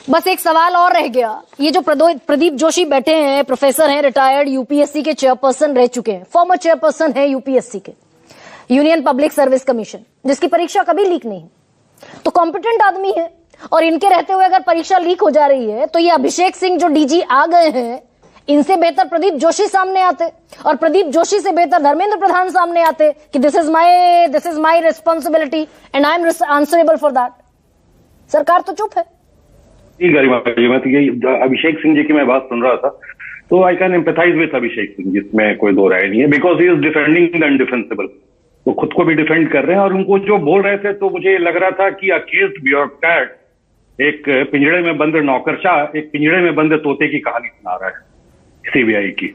बस एक सवाल और रह गया। ये जो प्रदीप जोशी बैठे हैं, प्रोफेसर हैं, रिटायर्ड यूपीएससी के चेयरपर्सन रह चुके हैं, फॉर्मर चेयरपर्सन है यूपीएससी के, यूनियन पब्लिक सर्विस कमीशन, जिसकी परीक्षा कभी लीक नहीं, तो कॉम्पिटेंट आदमी है। और इनके रहते हुए अगर परीक्षा लीक हो जा रही है तो ये अभिषेक सिंह जो डीजी आ गए हैं, इनसे बेहतर प्रदीप जोशी सामने आते, और प्रदीप जोशी से बेहतर धर्मेंद्र प्रधान सामने आते कि this is my responsibility and I am answerable for that. सरकार तो चुप है। अभिषेक सिंह जी की मैं बात सुन रहा था, तो I can empathise with Abhishek Singh, जिसमें कोई दो राय नहीं है, because he is defending the indefensible. वो खुद को भी डिफेंड कर रहे हैं, और उनको जो बोल रहे थे तो मुझे लग रहा था कि अकेज्ड ब्यूरोक्रेट एक पिंजड़े में बंद नौकरशाह एक पिंजड़े में बंद तोते की कहानी सुना रहा है सीबीआई की।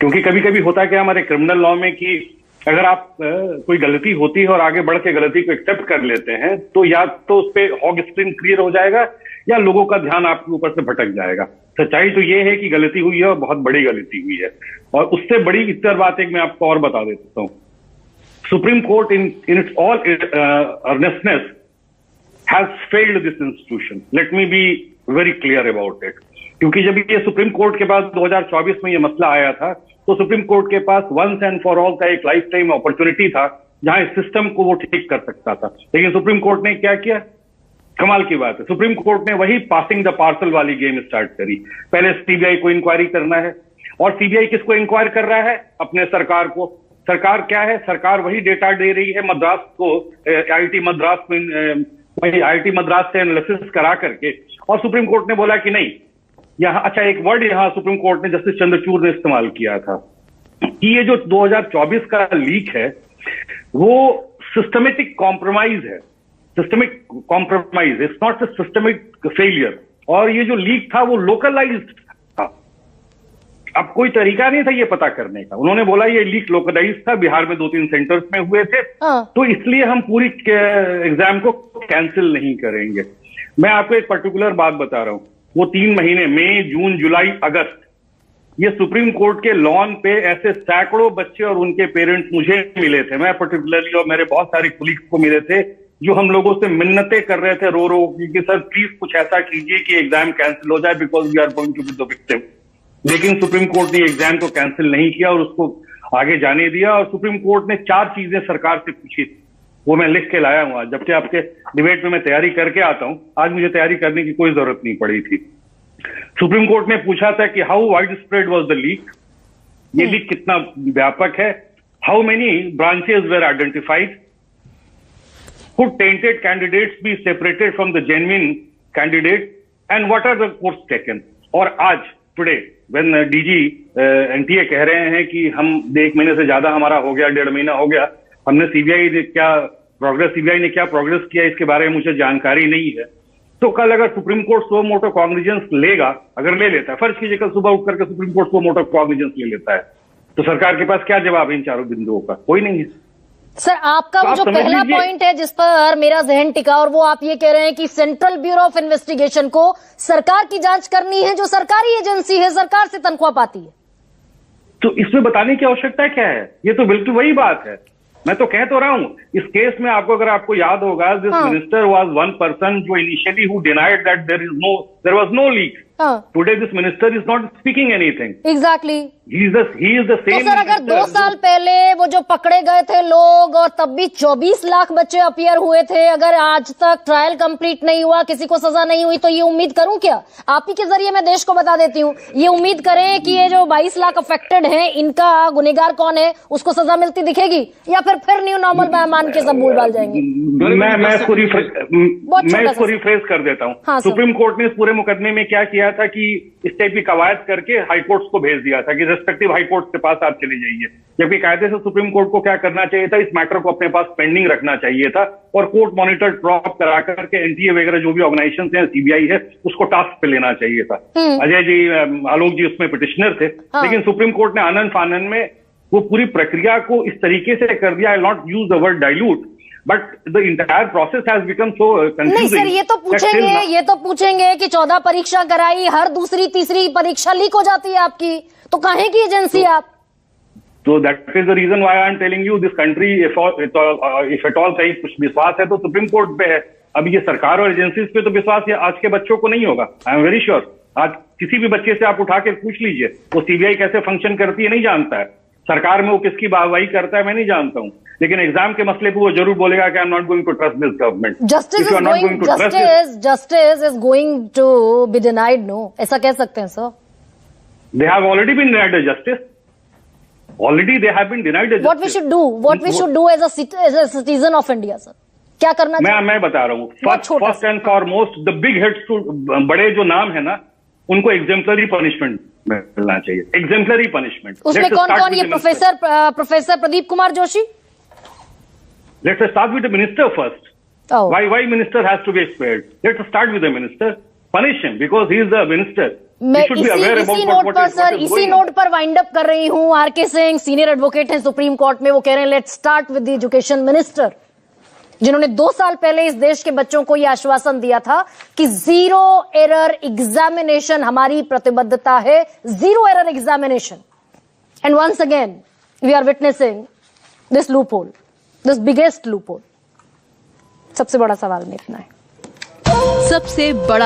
क्योंकि कभी कभी होता है कि हमारे क्रिमिनल लॉ में कि अगर आप कोई गलती होती है और आगे बढ़ के गलती को एक्सेप्ट कर लेते हैं, तो या तो उस पर हॉग स्क्रीन क्लियर हो जाएगा या लोगों का ध्यान आपके ऊपर से भटक जाएगा। सच्चाई तो ये है कि गलती हुई है और बहुत बड़ी गलती हुई है। और उससे बड़ी इतर बात एक मैं आपको और बता देता हूं। Supreme Court in its all earnestness has failed this institution. Let me be very clear about it. क्योंकि जब ये सुप्रीम कोर्ट के पास 2024 में ये मसला आया था, तो सुप्रीम कोर्ट के पास वंस एंड फॉर ऑल का एक लाइफ टाइम अपॉर्चुनिटी था जहां इस सिस्टम को वो ठीक कर सकता था। लेकिन सुप्रीम कोर्ट ने क्या किया? कमाल की बात है, सुप्रीम कोर्ट ने वही पासिंग द पार्सल वाली गेम स्टार्ट करी। पहले सीबीआई को इंक्वायरी करना है, और सीबीआई किसको इंक्वायर कर रहा है? अपने सरकार को। सरकार क्या है? सरकार वही डेटा दे रही है मद्रास को, आईआईटी मद्रास से एनालिसिस करा करके। और सुप्रीम कोर्ट ने बोला कि नहीं, यहां अच्छा एक वर्ड यहां सुप्रीम कोर्ट ने जस्टिस चंद्रचूड़ ने इस्तेमाल किया था कि ये जो 2024 का लीक है वो सिस्टमेटिक कॉम्प्रोमाइज है। Systemic compromise, it's not a systemic failure. और ये जो लीक था वो लोकलाइज्ड था। अब कोई तरीका नहीं था ये पता करने का। उन्होंने बोला ये लीक लोकलाइज्ड था, बिहार में 2-3 सेंटर्स में हुए थे, तो इसलिए हम पूरी एग्जाम को कैंसिल नहीं करेंगे। मैं आपको एक पर्टिकुलर बात बता रहा हूं। वो 3 महीने, मई, जून, जुलाई, अगस्त, ये सुप्रीम कोर्ट के लॉन पे ऐसे सैकड़ों बच्चे और उनके पेरेंट्स मुझे मिले थे। मैं पर्टिकुलरली और मेरे बहुत सारे कोलीग्स को मिले थे जो हम लोगों से मिन्नतें कर रहे थे रो रो कि सर प्लीज कुछ ऐसा कीजिए कि एग्जाम कैंसिल हो जाए, because we are going to be the victim. लेकिन सुप्रीम कोर्ट ने एग्जाम को कैंसिल नहीं किया और उसको आगे जाने दिया। और सुप्रीम कोर्ट ने 4 चीजें सरकार से पूछी थी, वो मैं लिख के लाया हूं आज। जबकि आपके डिबेट में मैं तैयारी करके आता हूं, आज मुझे तैयारी करने की कोई जरूरत नहीं पड़ी थी। सुप्रीम कोर्ट ने पूछा था कि how wide spread was the leak, ये लीक कितना व्यापक है, how many branches were identified, could tainted candidates be separated from the genuine candidate, and what are the course taken। और आज टुडे व्हेन डीजी एनटीए कह रहे हैं कि हम 1 महीने से ज्यादा हमारा हो गया, 1.5 महीना हो गया, हमने सीबीआई ने क्या प्रोग्रेस किया इसके बारे में मुझे जानकारी नहीं है। तो कल अगर सुप्रीम कोर्ट सो मोटो कॉग्निजेंस लेगा, अगर ले लेता है, फर्ज कीजिए कल सुबह उठ करके सुप्रीम कोर्ट सो मोटो कॉग्निजेंस ले लेता है, तो सरकार के पास क्या जवाब है इन चारों बिंदुओं का? कोई नहीं है। सर आपका वो जो पहला पॉइंट है जिस पर मेरा जहन टिका, और वो आप ये कह रहे हैं कि सेंट्रल ब्यूरो ऑफ इन्वेस्टिगेशन को सरकार की जांच करनी है, जो सरकारी एजेंसी है, सरकार से तनख्वाह पाती है, तो इसमें बताने की आवश्यकता क्या है? ये तो बिल्कुल वही बात है। मैं तो कह तो रहा हूं इस केस में अगर आपको याद होगा, this minister was one person जो initially who denied that there was no leak. Today this minister is not speaking anything. Exactly, he is the same. तो सर अगर 2 साल पहले वो जो पकड़े गए थे लोग, और तब भी 24 लाख बच्चे अपियर हुए थे, अगर आज तक ट्रायल कंप्लीट नहीं हुआ, किसी को सजा नहीं हुई, तो ये उम्मीद करूं क्या? आप ही के जरिए मैं देश को बता देती हूँ, ये उम्मीद करें कि ये जो 22 लाख अफेक्टेड हैं, इनका गुनहगार कौन है, उसको सजा मिलती दिखेगी, या फिर न्यू नॉर्मल मान के सब भूल भाल जाएंगे? मैं इसको रिफ्रेश कर देता हूँ। हाँ, सुप्रीम कोर्ट ने इस पूरे मुकदमे में क्या किया था कि इस टाइप की कवायद करके हाईकोर्ट्स को भेज दिया था कि रेस्पेक्टिव हाईकोर्ट के पास आप चले जाइए। जबकि कायदे से सुप्रीम कोर्ट को क्या करना चाहिए था, इस मैटर को अपने पास पेंडिंग रखना चाहिए था और कोर्ट मॉनिटर ड्रॉप करा करके एनटीए वगैरह जो भी ऑर्गेनाइजेशन है, सीबीआई है, उसको टास्क पे लेना चाहिए था। अजय जी, आलोक जी उसमें पिटिशनर थे। लेकिन सुप्रीम कोर्ट ने आनंद फानन में वो पूरी प्रक्रिया को इस तरीके से कर दिया, I will not use the word dilute, but the entire process has become so confusing. नहीं सर, ये तो पूछेंगे कि 14 परीक्षा कराई, हर दूसरी तीसरी परीक्षा लीक हो जाती है आपकी, तो काहे की एजेंसी आप? तो that is the reason why I am telling you this country, if at all कहीं कुछ विश्वास है तो सुप्रीम कोर्ट पे है। अब ये सरकार और एजेंसीज पे तो विश्वास ये आज के बच्चों को नहीं होगा। I am very sure. आज किसी भी बच्चे से आप उठा के पूछ लीजिए, वो सीबीआई कैसे फंक्शन करती है नहीं जानता है, सरकार में वो किसकी वाहवाही करता है मैं नहीं जानता हूं, लेकिन एग्जाम के मसले पे वो जरूर बोलेगा कि I am not going to trust this government. Justice is going to be denied, no, ऐसा कह सकते हैं sir? They have already been denied a justice. Already they have been denied a justice. What we should do? What we should do as a citizen of India, sir? क्या करना चाहिए? मैं बता रहा हूँ। First and foremost, the big heads to बड़े जो नाम है ना, उनको exemplary punishment मिलना चाहिए। Exemplary punishment. उसमें कौन-कौन? ये professor Pradeep Kumar Joshi? Let's start with the minister first. Oh. Why minister has to be spared? Let's start with the minister. Punish him because he is the minister. मैं इसी नोट पर wind up कर रही हूं। R K Singh senior advocate हैं supreme court में, वो कह रहे हैं let's start with the education minister, जिन्होंने 2 साल पहले इस देश के बच्चों को यह आश्वासन दिया था कि 0 एरर एग्जामिनेशन हमारी प्रतिबद्धता है, 0 error examination. And once again we are witnessing this loophole, this biggest loophole. सबसे बड़ा सवाल में इतना है, सबसे बड़ा